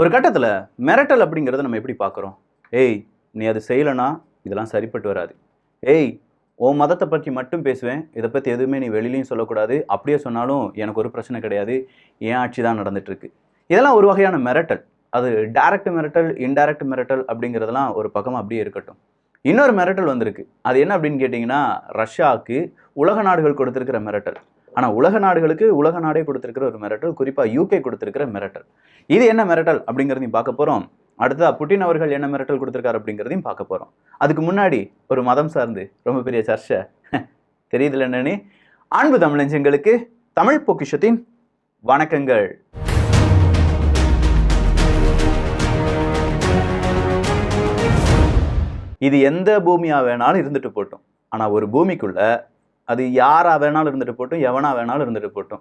ஒரு கட்டத்தில் மிரட்டல் அப்படிங்கிறத நம்ம எப்படி பார்க்குறோம்? ஏய், நீ அது செய்யலைன்னா இதெல்லாம் சரிப்பட்டு வராது. ஏய், உன் மதத்தை பற்றி மட்டும் பேசுவேன், இதை பற்றி எதுவுமே நீ வெளியிலையும் சொல்லக்கூடாது, அப்படியே சொன்னாலும் எனக்கு ஒரு பிரச்சனை கிடையாது, என் ஆட்சி தான் நடந்துட்டுருக்கு. இதெல்லாம் ஒரு வகையான மிரட்டல். அது டைரக்ட் மிரட்டல், இன்டைரக்ட் மிரட்டல் அப்படிங்கிறதெல்லாம் ஒரு பக்கமாக அப்படியே இருக்கட்டும். இன்னொரு மிரட்டல் வந்திருக்கு. அது என்ன அப்படின்னு கேட்டிங்கன்னா, ரஷ்யாவுக்கு உலக நாடுகள் கொடுத்துருக்கிற மிரட்டல். ஆனால் உலக நாடுகளுக்கு உலக நாடே கொடுத்துருக்கிற ஒரு மிரட்டல், குறிப்பாக யூகே கொடுத்துருக்கிற மிரட்டல். இது என்ன மிரட்டல் அப்படிங்கிறதையும் பார்க்க போகிறோம். அடுத்ததாக புட்டின் அவர்கள் என்ன மிரட்டல் கொடுத்துருக்காரு அப்படிங்கிறதையும் பார்க்க போகிறோம். அதுக்கு முன்னாடி ஒரு மதம் சார்ந்து ரொம்ப பெரிய சர்ச்சை தெரியுதுல என்னன்னு. அன்பு தமிழஞ்சங்களுக்கு தமிழ் பொக்கிஷத்தின் வணக்கங்கள். இது எந்த பூமியா வேணாலும் இருந்துட்டு போட்டோம். ஆனால் ஒரு பூமிக்குள்ள அது யாரா வேணாலும் இருந்துட்டு போட்டும், எவனா வேணாலும் இருந்துட்டு போட்டும்,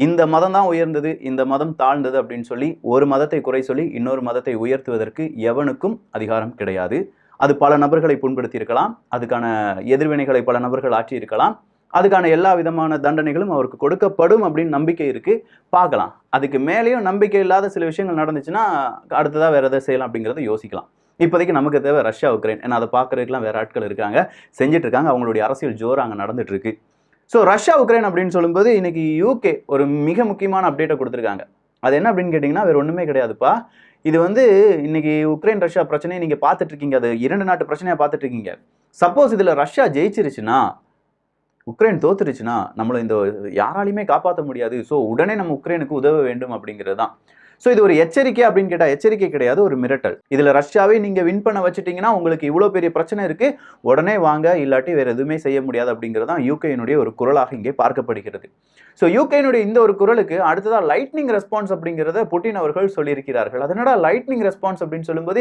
இந்த மதம் தான் உயர்ந்தது, இந்த மதம் தாழ்ந்தது அப்படின்னு சொல்லி ஒரு மதத்தை குறை சொல்லி இன்னொரு மதத்தை உயர்த்துவதற்கு எவனுக்கும் அதிகாரம் கிடையாது. அது பல நபர்களை புண்படுத்தி இருக்கலாம், அதுக்கான எதிர்வினைகளை பல நபர்கள் ஆற்றி இருக்கலாம், அதுக்கான எல்லா விதமான தண்டனைகளும் அவருக்கு கொடுக்கப்படும் அப்படின்னு நம்பிக்கை இருக்கு. பார்க்கலாம். அதுக்கு மேலேயும் நம்பிக்கை இல்லாத சில விஷயங்கள் நடந்துச்சுன்னா அடுத்ததாக வேற எதை செய்யலாம் அப்படிங்கிறத யோசிக்கலாம். இப்போதைக்கு நமக்கு தேவை ரஷ்யா உக்ரைன். ஏன்னா அதை பார்க்கறதுக்குலாம் வேற ஆட்கள் இருக்காங்க, செஞ்சுட்டு இருக்காங்க, அவங்களுடைய அரசியல் ஜோர் அங்கே நடந்துட்டு இருக்கு. ஸோ ரஷ்யா உக்ரைன் அப்படின்னு சொல்லும்போது இன்னைக்கு யூகே ஒரு மிக முக்கியமான அப்டேட்டை கொடுத்துருக்காங்க. அது என்ன அப்படின்னு கேட்டிங்கன்னா, வேறு ஒன்றுமே கிடையாதுப்பா. இது இன்னைக்கு உக்ரைன் ரஷ்யா பிரச்சனையை நீங்கள் பார்த்துட்டு இருக்கீங்க, அது இரண்டு நாட்டு பிரச்சனையாக பார்த்துட்டு இருக்கீங்க. சப்போஸ் இதில் ரஷ்யா ஜெயிச்சிருச்சுன்னா, உக்ரைன் தோத்துருச்சுன்னா நம்மளை இந்த யாராலையுமே காப்பாற்ற முடியாது. ஸோ உடனே நம்ம உக்ரைனுக்கு உதவ வேண்டும் அப்படிங்கிறது தான். ஸோ இது ஒரு எச்சரிக்கை அப்படின்னு கேட்டால் எச்சரிக்கை கிடையாது, ஒரு மிரட்டல். இதில் ரஷ்யாவை நீங்கள் வின் பண்ண வச்சுட்டீங்கன்னா உங்களுக்கு இவ்வளோ பெரிய பிரச்சனை இருக்குது, உடனே வாங்க, இல்லாட்டி வேறு எதுவுமே செய்ய முடியாது அப்படிங்கிறது தான் யூகேனுடைய ஒரு குரலாக இங்கே பார்க்கப்படுகிறது. ஸோ யூகேனுடைய இந்த ஒரு குரலுக்கு அடுத்ததாக லைட்னிங் ரெஸ்பான்ஸ் அப்படிங்கிறத புட்டின் அவர்கள் சொல்லியிருக்கிறார்கள். அதனடா லைட்னிங் ரெஸ்பான்ஸ் அப்படின்னு சொல்லும்போது,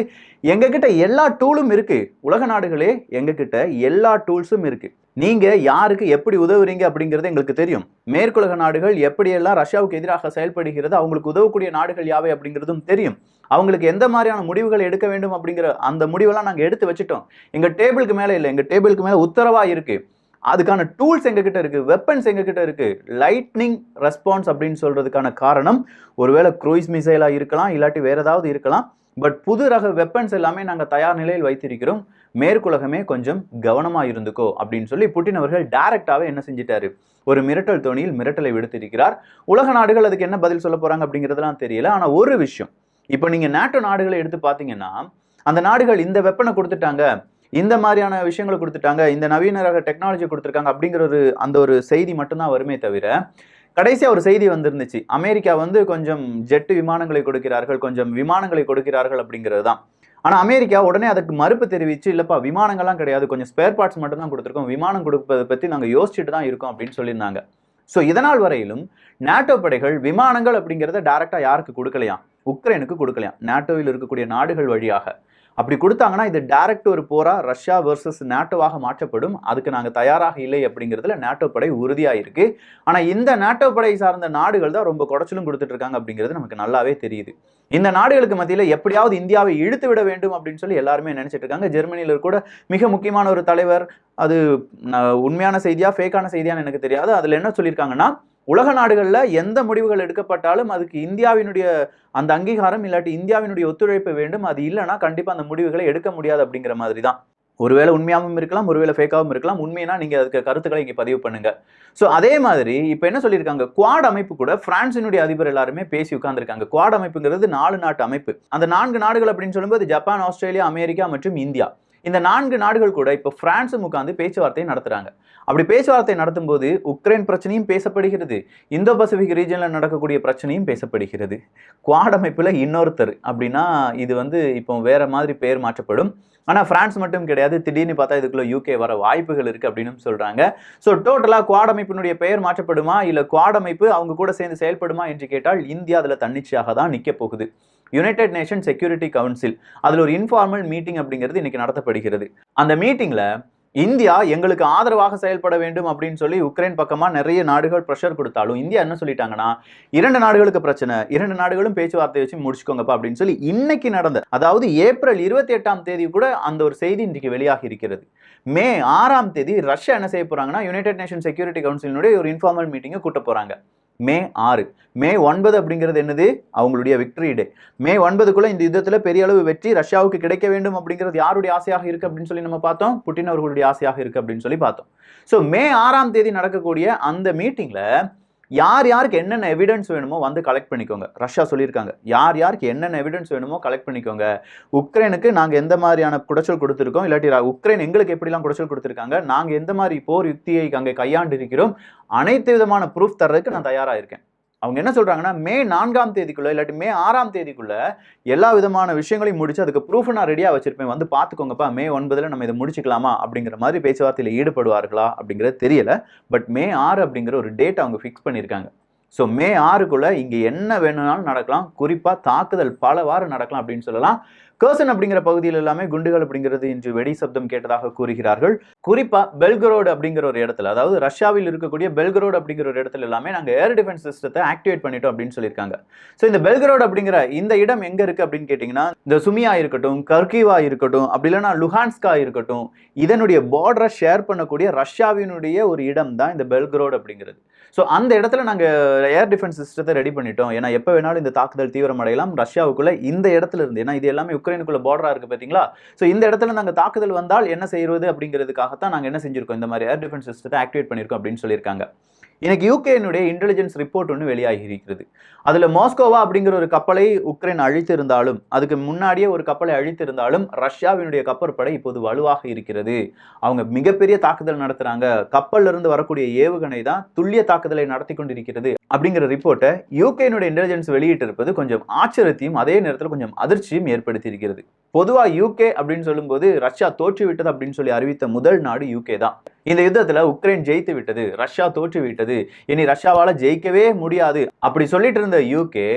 எங்ககிட்ட எல்லா டூலும் இருக்குது, உலக நாடுகளே எங்ககிட்ட எல்லா டூல்ஸும் இருக்குது, நீங்கள் யாருக்கு எப்படி உதவுறீங்க அப்படிங்கிறது எங்களுக்கு தெரியும். மேற்குலக நாடுகள் எப்படியெல்லாம் ரஷ்யாவுக்கு எதிராக செயல்படுகிறது, அவங்களுக்கு உதவக்கூடிய நாடுகள் யாவை அப்படிங்கிறதும் தெரியும். அவங்களுக்கு எந்த மாதிரியான முடிவுகளை எடுக்க வேண்டும் அப்படிங்கிற அந்த முடிவெல்லாம் நாங்கள் எடுத்து வச்சுட்டோம். எங்கள் டேபிளுக்கு மேலே இல்லை, எங்கள் டேபிளுக்கு மேலே உத்தரவாக இருக்குது. அதுக்கான டூல்ஸ் எங்ககிட்ட இருக்குது, வெப்பன்ஸ் எங்ககிட்ட இருக்குது. லைட்னிங் ரெஸ்பான்ஸ் அப்படின்னு சொல்கிறதுக்கான காரணம் ஒருவேளை க்ரூயிஸ் மிசைலாக இருக்கலாம், இல்லாட்டி வேறு ஏதாவது இருக்கலாம். பட் புது ரக வெப்பன்ஸ் எல்லாமே நாங்கள் தயார் நிலையில் வைத்திருக்கிறோம், மேற்குலகமே கொஞ்சம் கவனமாக இருந்துக்கோ அப்படின்னு சொல்லி புட்டின் அவர்கள் டைரக்டாகவே என்ன செஞ்சிட்டாரு, ஒரு மிரட்டல் தோணியில் மிரட்டலை விடுத்திருக்கிறார். உலக நாடுகள் அதுக்கு என்ன பதில் சொல்ல போகிறாங்க அப்படிங்கிறதுலாம் தெரியல. ஆனால் ஒரு விஷயம், இப்போ நீங்கள் நேட்டோ நாடுகளை எடுத்து பார்த்தீங்கன்னா, அந்த நாடுகள் இந்த வெப்பனை கொடுத்துட்டாங்க, இந்த மாதிரியான விஷயங்களை கொடுத்துட்டாங்க, இந்த நவீன ரக டெக்னாலஜி கொடுத்துருக்காங்க அப்படிங்கிற ஒரு செய்தி மட்டும்தான் வருமே தவிர, கடைசியாக ஒரு செய்தி வந்திருந்துச்சு, அமெரிக்கா கொஞ்சம் ஜெட்டு விமானங்களை கொடுக்கிறார்கள், கொஞ்சம் விமானங்களை கொடுக்கிறார்கள் அப்படிங்கிறது தான். ஆனால் அமெரிக்கா உடனே அதுக்கு மறுப்பு தெரிவித்து, இல்லைப்பா விமானங்கள்லாம் கிடையாது, கொஞ்சம் ஸ்பேர் பார்ட்ஸ் மட்டும் தான் கொடுத்துருக்கோம், விமானம் கொடுப்பதை பற்றி நாங்கள் யோசிச்சுட்டு தான் இருக்கோம் அப்படின்னு சொல்லியிருந்தாங்க. ஸோ இதனால் வரையிலும் நேட்டோ படைகள் விமானங்கள் அப்படிங்கிறத டைரெக்டாக யாருக்கு கொடுக்கலையாம், உக்ரைனுக்கு கொடுக்கலையாம், நேட்டோவில் இருக்கக்கூடிய நாடுகள் வழியாக. அப்படி கொடுத்தாங்கன்னா இது டைரக்ட் ஒரு போரா ரஷ்யா வர்சஸ் நேட்டோவாக மாற்றப்படும். அதுக்கு நாங்கள் தயாராக இல்லை அப்படிங்கிறதுல நேட்டோ படை உறுதியாக இருக்கு. ஆனால் இந்த நேட்டோ படை சார்ந்த நாடுகள் தான் ரொம்ப குடைச்சலும் கொடுத்துட்டு இருக்காங்க அப்படிங்கிறது நமக்கு நல்லாவே தெரியுது. இந்த நாடுகளுக்கு மத்தியில் எப்படியாவது இந்தியாவை இழுத்து விட வேண்டும் அப்படின்னு சொல்லி எல்லாருமே நினைச்சிட்டு இருக்காங்க. ஜெர்மனியில் கூட மிக முக்கியமான ஒரு தலைவர், அது உண்மையான செய்தியா ஃபேக்கான செய்தியான்னு எனக்கு தெரியாது, அதில் என்ன சொல்லியிருக்காங்கன்னா, உலக நாடுகளில் எந்த முடிவுகள் எடுக்கப்பட்டாலும் அதுக்கு இந்தியாவினுடைய அந்த அங்கீகாரம் இல்லாட்டி இந்தியாவினுடைய ஒத்துழைப்பு வேண்டும், அது இல்லைன்னா கண்டிப்பாக அந்த முடிவுகளை எடுக்க முடியாது அப்படிங்கிற மாதிரி தான். ஒருவேளை உண்மையாகவும் இருக்கலாம், ஒருவேளை ஃபேக்காகவும் இருக்கலாம். உண்மைனா நீங்கள் அதுக்கு கருத்துக்களை இங்கே பதிவு பண்ணுங்க. ஸோ அதே மாதிரி இப்போ என்ன சொல்லியிருக்காங்க, குவாட் அமைப்பு கூட பிரான்சினுடைய அதிபர் எல்லாருமே பேசி உட்கார்ந்துருக்காங்க. குவாட் அமைப்புங்கிறது 4 நாட்டு அமைப்பு. அந்த 4 நாடுகள் அப்படின்னு சொல்லும்போது ஜப்பான், ஆஸ்திரேலியா, அமெரிக்கா மற்றும் இந்தியா. இந்த 4 நாடுகள் கூட இப்போ பிரான்ஸும் உட்கார்ந்து பேச்சுவார்த்தை நடத்துறாங்க. அப்படி பேச்சுவார்த்தை நடத்தும் போது உக்ரைன் பிரச்சனையும் பேசப்படுகிறது, இந்தோ பசிபிக் ரீஜனில் நடக்கக்கூடிய பிரச்சனையும் பேசப்படுகிறது. குவாட் அமைப்பில் இன்னொருத்தர் அப்படின்னா இது இப்போ வேற மாதிரி பெயர் மாற்றப்படும். ஆனால் பிரான்ஸ் மட்டும் கிடையாது, திடீர்னு பார்த்தா இதுக்குள்ள யூகே வர வாய்ப்புகள் இருக்கு அப்படின்னு சொல்றாங்க. ஸோ டோட்டலாக குவாட் அமைப்பினுடைய பெயர் மாற்றப்படுமா, இல்லை குவாட் அமைப்பு அவங்க கூட சேர்ந்து செயல்படுமா என்று கேட்டால் இந்தியா அதில் தன்னிச்சையாக தான் நிற்க போகுது. யுனைடெட் நேஷன் செக்யூரிட்டி கவுன்சில் அதில் ஒரு இன்ஃபார்மல் மீட்டிங் அப்படிங்கிறது இன்னைக்கு நடத்தப்படுகிறது. அந்த மீட்டிங்ல இந்தியா எங்களுக்கு ஆதரவாக செயல்பட வேண்டும் அப்படின்னு சொல்லி உக்ரைன் பக்கமா நிறைய நாடுகள் ப்ரெஷர் கொடுத்தாலும் இந்தியா என்ன சொல்லிட்டாங்கன்னா, 2 நாடுகளுக்கு பிரச்சனை, 2 நாடுகளும் பேச்சுவார்த்தை வச்சு முடிச்சுக்கோங்கப்பா அப்படின்னு சொல்லி இன்னைக்கு நடந்த, அதாவது ஏப்ரல் 28ஆம் தேதி கூட அந்த ஒரு செய்தி இன்றைக்கு வெளியாகி இருக்கிறது. மே 6ஆம் தேதி ரஷ்யா என்ன செய்ய போறாங்கன்னா, யுனைடெட் நேஷன் செக்யூரிட்டி கவுன்சிலினுடைய ஒரு இன்ஃபார்மல் மீட்டிங்கை கூட்ட போறாங்க. மே 6. மே 9 அப்படிங்கிறது என்னது? அவங்களுடைய விக்டரி டே. மே 9க்குள்ள இந்த யுத்தத்துல பெரிய அளவு வெற்றி ரஷ்யாவுக்கு கிடைக்க வேண்டும் அப்படிங்கிறது யாருடைய ஆசையாக இருக்கு அப்படின்னு சொல்லி நம்ம பார்த்தோம். புட்டின் அவர்களுடைய ஆசையாக இருக்கு அப்படின்னு சொல்லி பார்த்தோம். ஸோ மே 6ஆம் தேதி நடக்கக்கூடிய அந்த மீட்டிங்ல யார் யாருக்கு என்னென்ன எவிடன்ஸ் வேணுமோ வந்து கலெக்ட் பண்ணிக்கோங்க. ரஷ்யா சொல்லியிருக்காங்க, யார் யாருக்கு என்னென்ன எவிடன்ஸ் வேணுமோ கலெக்ட் பண்ணிக்கோங்க. உக்ரைனுக்கு நாங்க எந்த மாதிரியான குடைச்சல் கொடுத்துருக்கோம், இல்லாட்டி உக்ரைன் எங்களுக்கு எப்படிலாம் குடைச்சல் கொடுத்துருக்காங்க, நாங்க எந்த மாதிரி போர் யுக்தியை அங்கே கையாண்டு இருக்கிறோம், அனைத்து விதமான ப்ரூஃப் தர்றதுக்கு நான் தயாரா இருக்கேன். அவங்க என்ன சொல்றாங்கன்னா, மே 4ஆம் தேதிக்குள்ள இல்லாட்டி மே 6ஆம் தேதிக்குள்ள எல்லா விதமான விஷயங்களையும் முடிச்சு அதுக்கு ப்ரூஃப் நான் ரெடியா வச்சிருப்பேன், வந்து பாத்துக்கோங்கப்பா, மே 9ல நம்ம இதை முடிச்சுக்கலாமா அப்படிங்கிற மாதிரி பேச்சுவார்த்தையில ஈடுபடுவார்களா அப்படிங்கிறது தெரியல. பட் மே 6 அப்படிங்கிற ஒரு டேட் அவங்க ஃபிக்ஸ் பண்ணியிருக்காங்க. ஸோ மே 6க்குள்ள இங்க என்ன வேணும்னாலும் நடக்கலாம். குறிப்பா தாக்குதல் பலவாறு நடக்கலாம் அப்படின்னு சொல்லலாம். கர்சன் அப்படிங்கிற பகுதியில் எல்லாமே குண்டுகள் அப்படிங்கிறது இன்று வெடி சப்தம் கேட்டதாக கூறுகிறார்கள். குறிப்பா பெல்கரோடு அப்படிங்கிற ஒரு இடத்துல, அதாவது ரஷ்யாவில் இருக்கக்கூடிய பெல்கரோடு அப்படிங்கிற ஒரு இடத்துல எல்லாமே நாங்க ஏர் டிஃபென்ஸ் சிஸ்டத்தை ஆக்டிவேட் பண்ணிட்டோம் அப்படின்னு சொல்லியிருக்காங்க. ஸோ இந்த பெல்கரோடு அப்படிங்கிற இந்த இடம் எங்க இருக்கு அப்படின்னு கேட்டீங்கன்னா, இந்த சுமியா இருக்கட்டும், கர்கிவா இருக்கட்டும், அப்படி இல்லைன்னா லுஹான்ஸ்கா இருக்கட்டும், இதனுடைய பார்டரை ஷேர் பண்ணக்கூடிய ரஷ்யாவினுடைய ஒரு இடம் தான் இந்த பெல்கரோடு அப்படிங்கிறது. ஸோ அந்த இடத்துல நாங்கள் ஏர் டிஃபென்ஸ் சிஸ்டத்தை ரெடி பண்ணிட்டோம். ஏன்னா எப்போ வேணாலும் இந்த தாக்குதல் தீவிரமடையலாம். ரஷ்யாவுக்குள்ள இந்த இடத்துல இருந்து, ஏன்னா இது எல்லாமே உக்ரைனுக்குள்ள பார்டரா இருக்கு பார்த்தீங்களா. ஸோ இந்த இடத்துல நாங்கள் தாக்குதல் வந்தால் என்ன செய்வது அப்படிங்கிறதுக்காகத்தான் நாங்கள் என்ன செஞ்சிருக்கோம், இந்த மாதிரி ஏர் டிஃபென்ஸ் சிஸ்டத்தை ஆக்டிவேட் பண்ணியிருக்கோம் அப்படின்னு சொல்லியிருக்காங்க. இன்னைக்கு யூகேனுடைய இன்டெலிஜென்ஸ் ரிப்போர்ட் ஒன்று வெளியாகி இருக்கிறது. அதுல மாஸ்கோவா அப்படிங்கிற ஒரு கப்பலை உக்ரைன் அழித்திருந்தாலும், அதுக்கு முன்னாடியே ஒரு கப்பலை அழித்திருந்தாலும், ரஷ்யாவினுடைய கப்பற்படை இப்போது வலுவாக இருக்கிறது. அவங்க மிகப்பெரிய தாக்குதல் நடத்துறாங்க. கப்பல்ல இருந்து வரக்கூடிய ஏவுகணை தான் துல்லிய தாக்குதலை நடத்தி கொண்டிருக்கிறது அப்படிங்கிற ரிப்போர்ட்டை யூகேனுடைய இன்டெலிஜென்ஸ் வெளியிட்டிருப்பது கொஞ்சம் ஆச்சரியத்தையும் அதே நேரத்தில் கொஞ்சம் அதிர்ச்சியும் ஏற்படுத்தி இருக்கிறது. பொதுவா யூகே அப்படின்னு சொல்லும்போது ரஷ்யா தோற்று விட்டது அப்படின்னு சொல்லி அறிவித்த முதல் நாடு யூகே தான். இந்த யுத்தத்துல உக்ரைன் ஜெயித்து விட்டது, ரஷ்யா தோற்று விட்டது, இனி ரஷ்யாவால ஜெயிக்கவே முடியாது அப்படி சொல்லிட்டு இருந்த யூகே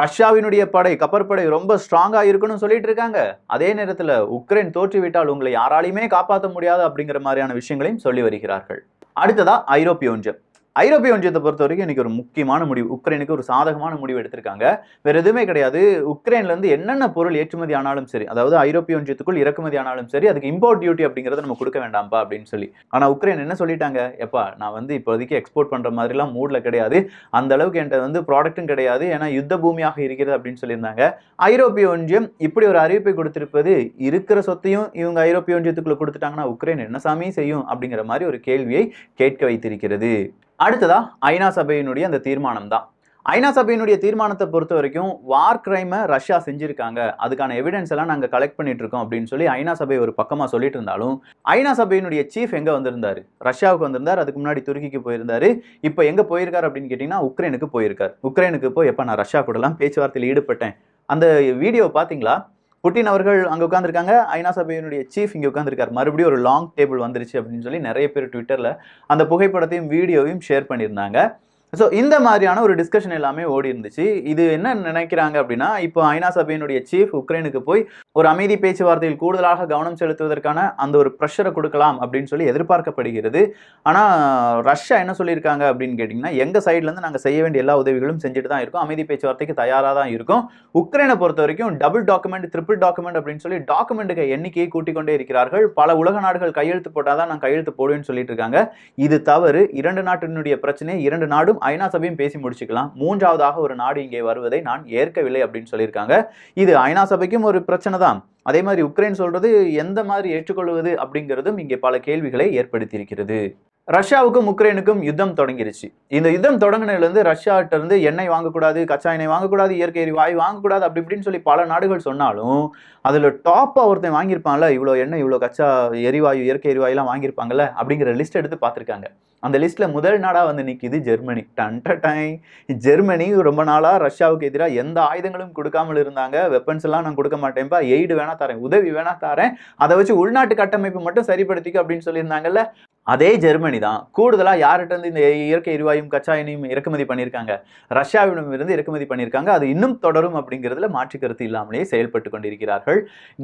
ரஷ்யாவினுடைய படை, கப்பற்படை ரொம்ப ஸ்ட்ராங்கா இருக்குன்னு சொல்லிட்டு இருக்காங்க. அதே நேரத்துல உக்ரைன் தோற்றுவிட்டால் உங்களை யாராலையுமே காப்பாற்ற முடியாது அப்படிங்கிற மாதிரியான விஷயங்களையும் சொல்லி வருகிறார்கள். அடுத்ததா ஐரோப்பிய ஒன்றியம். ஐரோப்பிய ஒன்றியத்தை பொறுத்த வரைக்கும் இன்னைக்கு ஒரு முக்கியமான முடிவு, உக்ரைனுக்கு ஒரு சாதகமான முடிவு எடுத்திருக்காங்க. வேற எதுவுமே கிடையாது. உக்ரைன்ல இருந்து என்னென்ன பொருள் ஏற்றுமதி ஆனாலும் சரி, அதாவது ஐரோப்பிய ஒன்றியத்துக்குள் இறக்குமதி ஆனாலும் சரி, அதுக்கு இம்போர்ட் டியூட்டி அப்படிங்கறத நம்ம கொடுக்க வேண்டாம்பா அப்படின்னு சொல்லி. ஆனா உக்ரைன் என்ன சொல்லிட்டாங்க, எப்பா நான் வந்து இப்போதைக்கு எக்ஸ்போர்ட் பண்ற மாதிரிலாம் மூட்ல கிடையாது, அந்த அளவுக்கு என்கிட்ட வந்து ப்ராடக்ட்டும் கிடையாது, ஏன்னா யுத்த பூமியாக இருக்கிறது அப்படின்னு சொல்லியிருந்தாங்க. ஐரோப்பிய ஒன்றியம் இப்படி ஒரு அறிவிப்பை கொடுத்திருப்பது, இருக்கிற சொத்தையும் இவங்க ஐரோப்பிய ஒன்றியத்துக்குள்ள கொடுத்துட்டாங்கன்னா உக்ரைன் என்ன சாமி செய்யும் அப்படிங்கிற மாதிரி ஒரு கேள்வியை கேட்க வைத்திருக்கிறது. அடுத்ததா ஐநா சபையினுடைய அந்த தீர்மானம் தான். ஐநா சபையினுடைய தீர்மானத்தை பொறுத்த வரைக்கும் வார் கிரைமை ரஷ்யா செஞ்சிருக்காங்க, அதுக்கான எவிடன்ஸ் எல்லாம் நாங்க கலெக்ட் பண்ணிட்டு இருக்கோம் அப்படின்னு சொல்லி ஐநா சபை ஒரு பக்கமா சொல்லிட்டு இருந்தாலும், ஐநா சபையினுடைய சீஃப் எங்க வந்திருந்தாரு, ரஷ்யாவுக்கு வந்திருந்தார். அதுக்கு முன்னாடி துருக்கிக்கு போயிருந்தாரு. இப்போ எங்க போயிருக்காரு அப்படின்னு கேட்டீங்கன்னா உக்ரைனுக்கு போயிருக்காரு. உக்ரைனுக்கு போய் எப்ப நான் ரஷ்யா கூட எல்லாம் பேச்சுவார்த்தையில் ஈடுபட்டேன், அந்த வீடியோ பாத்தீங்களா? புட்டின் அவர்கள் அங்க உட்கார்ந்துருக்காங்க, ஐநா சபையினுடைய சீஃப் இங்க உட்கார்ந்துருக்காரு. மறுபடியும் ஒரு லாங் டேபிள் வந்துருச்சு அப்படின்னு சொல்லி நிறைய பேர் ட்விட்டர்ல அந்த புகைப்படத்தையும் வீடியோவையும் ஷேர் பண்ணியிருந்தாங்க. ஸோ இந்த மாதிரியான ஒரு டிஸ்கஷன் எல்லாமே ஓடி இருந்துச்சு. இது என்ன நினைக்கிறாங்க அப்படின்னா, இப்போ ஐநா சபையினுடைய சீஃப் உக்ரைனுக்கு போய் ஒரு அமைதி பேச்சுவார்த்தையில் கூடுதலாக கவனம் செலுத்துவதற்கான அந்த ஒரு ப்ரெஷரை கொடுக்கலாம் அப்படின்னு சொல்லி எதிர்பார்க்கப்படுகிறது. ஆனால் ரஷ்யா என்ன சொல்லியிருக்காங்க அப்படின்னு கேட்டிங்கன்னா, எங்கள் சைட்லேருந்து நாங்கள் செய்ய வேண்டிய எல்லா உதவிகளும் செஞ்சுட்டு தான் இருக்கோம், அமைதி பேச்சுவார்த்தைக்கு தயாராக தான் இருக்கும். உக்ரைனை பொறுத்த வரைக்கும் டபுள் டாக்குமெண்ட், ட்ரிபிள் டாக்குமெண்ட் அப்படின்னு சொல்லி டாக்குமெண்ட்டுக்கு எண்ணிக்கையை கூட்டிக் கொண்டே இருக்கிறார்கள். பல உலக நாடுகள் கையெழுத்து போட்டால் தான் நான் கையெழுத்து போடுவேன்னு சொல்லிட்டு இருக்காங்க. இது தவறு. இரண்டு நாட்டினுடைய பிரச்சனை, இரண்டு நாடும் ஐநா சபையும் பேசி முடிச்சுக்கலாம். மூன்றாவதாக ஒரு நாடு இங்கே வருவதை நான் ஏற்கவில்லை அப்படின்னு சொல்லியிருக்காங்க. இது ஐநா சபைக்கும் ஒரு பிரச்சனை தான். அதே மாதிரி உக்ரைன் சொல்றது எந்த மாதிரி ஏற்றுக்கொள்வது அப்படிங்கிறதும் இங்கே பல கேள்விகளை ஏற்படுத்தியிருக்கிறது. ரஷ்யாவுக்கும் உக்ரைனுக்கும் யுத்தம் தொடங்கிருச்சு. இந்த யுத்தம் தொடங்கினதுல இருந்து ரஷ்யாட்ட இருந்து எண்ணெய் வாங்கக்கூடாது, கச்சா எண்ணெய் வாங்கக்கூடாது, இயற்கை எரிவாயு வாங்கக்கூடாது அப்படி இப்படின்னு சொல்லி பல நாடுகள் சொன்னாலும், அதுல டாப்பா ஒருத்தன் வாங்கியிருப்பான்ல, இவ்வளோ எண்ணெய், இவ்வளோ கச்சா எரிவாயு, இயற்கை எரிவாயுலாம் வாங்கியிருப்பாங்கல்ல அப்படிங்கிற லிஸ்ட் எடுத்து பார்த்துருக்காங்க. அந்த லிஸ்ட்ல முதல் நாடா வந்து நிற்கிது ஜெர்மனி. ஜெர்மனி ரொம்ப நாளா ரஷ்யாவுக்கு எதிராக எந்த ஆயுதங்களும் கொடுக்காமல் இருந்தாங்க. வெப்பன்ஸ் எல்லாம் நான் கொடுக்க மாட்டேன்ப்பா, எய்டு வேணா தரேன், உதவி வேணா தரேன், அதை வச்சு உள்நாட்டு கட்டமைப்பு மட்டும் சரிப்படுத்திக்க அப்படின்னு சொல்லியிருந்தாங்கல்ல. அதே ஜெர்மனி தான் கூடுதலா யார்கிட்ட இருந்து இந்த இயற்கை எரிவாயும் கச்சா எண்ணெயும் இறக்குமதி பண்ணியிருக்காங்க, ரஷ்யாவிடம் இருந்து இறக்குமதி பண்ணியிருக்காங்க. அது இன்னும் தொடரும் அப்படிங்கிறதுல மாற்று கருத்து இல்லாமலே செயல்பட்டு கொண்டிருக்கிறார்கள்.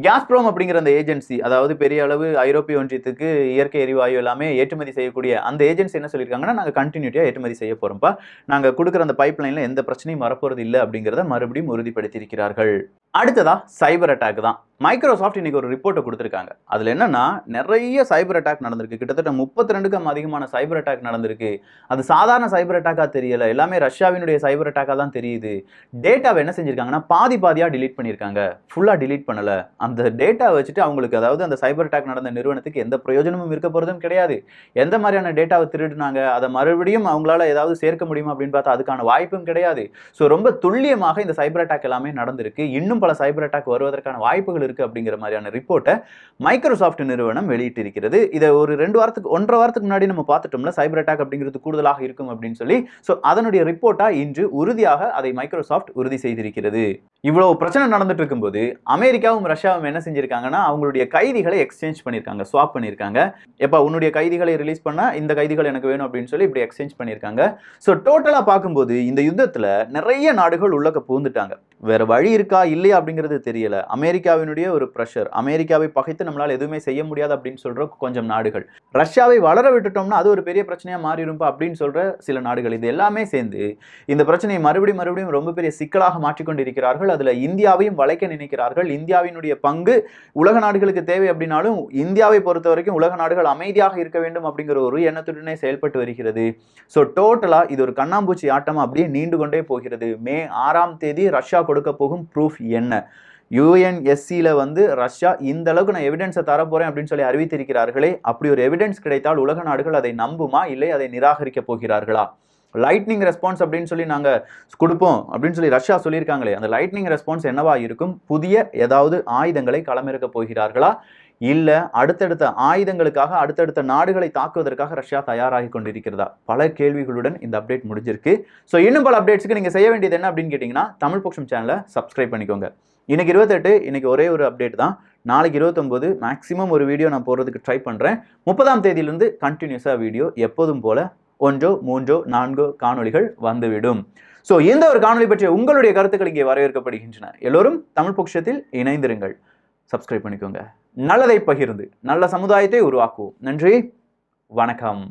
காஸ்ப்ரோம் அப்படிங்கிற அந்த ஏஜென்சி, அதாவது பெரிய அளவு ஐரோப்பிய ஒன்றியத்துக்கு இயற்கை எரிவாயு எல்லாமே ஏற்றுமதி செய்யக்கூடிய அந்த ஏஜென்சி என்ன சொல்லியிருக்காங்கன்னா, நாங்கள் கண்டினியூட்டியா ஏற்றுமதி செய்ய போறோம்ப்பா, நாங்கள் கொடுக்குற அந்த பைப் லைன்ல எந்த பிரச்சனையும் வரப்போறது இல்லை அப்படிங்கிறத மறுபடியும் உறுதிப்படுத்தியிருக்கிறார்கள். அடுத்ததா சைபர் அட்டாக் தான். மைக்ரோசாஃப்ட் இன்னைக்கு ஒரு ரிப்போர்ட்டை கொடுத்துருக்காங்க. அதில் என்னன்னா நிறைய சைபர் அட்டாக் நடந்திருக்கு. கிட்டத்தட்ட 32க்கும் அதிகமான சைபர் அட்டாக் நடந்திருக்கு. அது சாதாரண சைபர் அட்டாக்காக தெரியல, எல்லாமே ரஷ்யாவினுடைய சைபர் அட்டாக்காக தான் தெரியுது. டேட்டாவை என்ன செஞ்சிருக்காங்கன்னா பாதி பாதியாக டிலீட் பண்ணியிருக்காங்க, ஃபுல்லாக டிலீட் பண்ணல. அந்த டேட்டா வச்சுட்டு அவங்களுக்கு, அதாவது அந்த சைபர் அட்டாக் நடந்த நிறுவனத்துக்கு எந்த பிரயோஜனமும் இருக்க போகிறதும் கிடையாது. எந்த மாதிரியான டேட்டாவை திருடினாங்க, அதை மறுபடியும் அவங்களால ஏதாவது சேர்க்க முடியுமா அப்படின்னு பார்த்தா அதுக்கான வாய்ப்பும் கிடையாது. ஸோ ரொம்ப துல்லியமாக இந்த சைபர் அட்டாக் எல்லாமே நடந்திருக்கு. இன்னும் பல சைபர் அட்டாக் வருவதற்கான வாய்ப்புகள் இருக்கு அப்படிங்கிற மாதிரியான ரிப்போர்ட்டை மைக்ரோசாஃப்ட் நிறுவனம் வெளியிட்டிருக்கிறது. இதை ஒரு 1.5 வாரத்துக்கு முன்னாடி நம்ம பார்த்துட்டோம்ல, சைபர் அட்டாக் அப்படிங்கிறது கூடுதலாக இருக்கும் அப்படின்னு சொல்லி. ஸோ அதனுடைய ரிப்போர்ட்டா இன்று உறுதியாக அதை மைக்ரோசாஃப்ட் உறுதி செய்திருக்கிறது. இவ்வளவு பிரச்சனை நடந்துட்டு இருக்கும்போது அமெரிக்காவும் ரஷ்யாவும் என்ன செஞ்சிருக்காங்கன்னா அவங்களுடைய கைதிகளை எக்ஸ்சேஞ்ச் பண்ணியிருக்காங்க, ஸ்வாப் பண்ணியிருக்காங்க. எப்ப உன்னுடைய கைதிகளை ரிலீஸ் பண்ணா இந்த கைதிகள் எனக்கு வேணும் அப்படின்னு சொல்லி இப்படி எக்ஸ்சேஞ்ச் பண்ணியிருக்காங்க. ஸோ டோட்டலா பார்க்கும்போது இந்த யுத்தத்துல நிறைய நாடுகள் உள்ளக்க பூந்துட்டாங்க. வேற வழி இருக்கா இல்லையா அப்படிங்கிறது தெரியல. அமெரிக்காவினுடைய ஒரு பிரஷர், அமெரிக்காவை பகைத்து நம்மளால எதுவுமே செய்ய முடியாது அப்படின்னு சொல்ற கொஞ்சம் நாடுகள், ரஷ்யாவை வளர விட்டுட்டோம்னா அது ஒரு பெரிய பிரச்சனையா மாறிடும் அப்படின்னு சொல்ற சில நாடுகள், இது எல்லாமே சேர்ந்து இந்த பிரச்சனையை மறுபடியும் ரொம்ப பெரிய சிக்கலாக மாற்றிக்கொண்டிருக்கிறார்கள். அதுல இந்தியாவையும் வளைக்க நினைக்கிறார்கள். இந்தியாவினுடைய பங்கு உலக நாடுகளுக்கு தேவை அப்படின்னாலும் இந்தியாவை பொறுத்த வரைக்கும் உலக நாடுகள் அமைதியாக இருக்க வேண்டும் அப்படிங்கிற ஒரு எண்ணத்துடனே செயல்பட்டு வருகிறது. ஸோ டோட்டலா இது ஒரு கண்ணாம்பூச்சி ஆட்டமா அப்படியே நீண்டு கொண்டே போகிறது. மே 6ஆம் தேதி ரஷ்யா கொடுக்க போகும் ப்ரூஃப் என்ன? யுஎன்எஸ்சியில் ரஷ்யா இந்த அளவுக்கு நான் எவிடன்ஸை தரப்போறேன் அப்படின்னு சொல்லி அறிவித்திருக்கிறார்களே, அப்படி ஒரு எவிடன்ஸ் கிடைத்தால் உலக நாடுகள் அதை நம்புமா, இல்லை அதை நிராகரிக்க போகிறார்களா? லைட்னிங் ரெஸ்பான்ஸ் அப்படின்னு சொல்லி நாங்கள் கொடுப்போம் அப்படின்னு சொல்லி ரஷ்யா சொல்லியிருக்காங்களே, அந்த லைட்னிங் ரெஸ்பான்ஸ் என்னவா இருக்கும்? புதிய ஏதாவது ஆயுதங்களை களமிறக்க போகிறார்களா, இல்லை அடுத்தடுத்த ஆயுதங்களுக்காக அடுத்தடுத்த நாடுகளை தாக்குவதற்காக ரஷ்யா தயாராகி கொண்டிருக்கிறதா? பல கேள்விகளுடன் இந்த அப்டேட் முடிஞ்சிருக்கு. ஸோ இன்னும் பல அப்டேட்ஸ்க்கு நீங்கள் செய்ய வேண்டியது என்ன அப்படின்னு கேட்டிங்கன்னா, தமிழ் பொக்ஷம் சேனலை சப்ஸ்கிரைப் பண்ணிக்கோங்க. இன்னைக்கு 28, இன்னைக்கு ஒரே ஒரு அப்டேட் தான். நாளைக்கு 29 மேக்ஸிமம் ஒரு வீடியோ நான் போடுறதுக்கு ட்ரை பண்ணுறேன். 30ஆம் தேதியிலிருந்து கண்டினியூஸாக வீடியோ எப்போதும் போல 1, 3, 4 காணொலிகள் வந்துவிடும். ஸோ இந்த ஒரு காணொலி பற்றிய உங்களுடைய கருத்துக்கள் இங்கே வரவேற்கப்படுகின்றன. எல்லோரும் தமிழ் பொக்ஷத்தில் இணைந்திருங்கள். சப்ஸ்கிரைப் பண்ணிக்கோங்க. நல்லதை பகிர்ந்து நல்ல சமுதாயத்தை உருவாக்குவோம். நன்றி, வணக்கம்.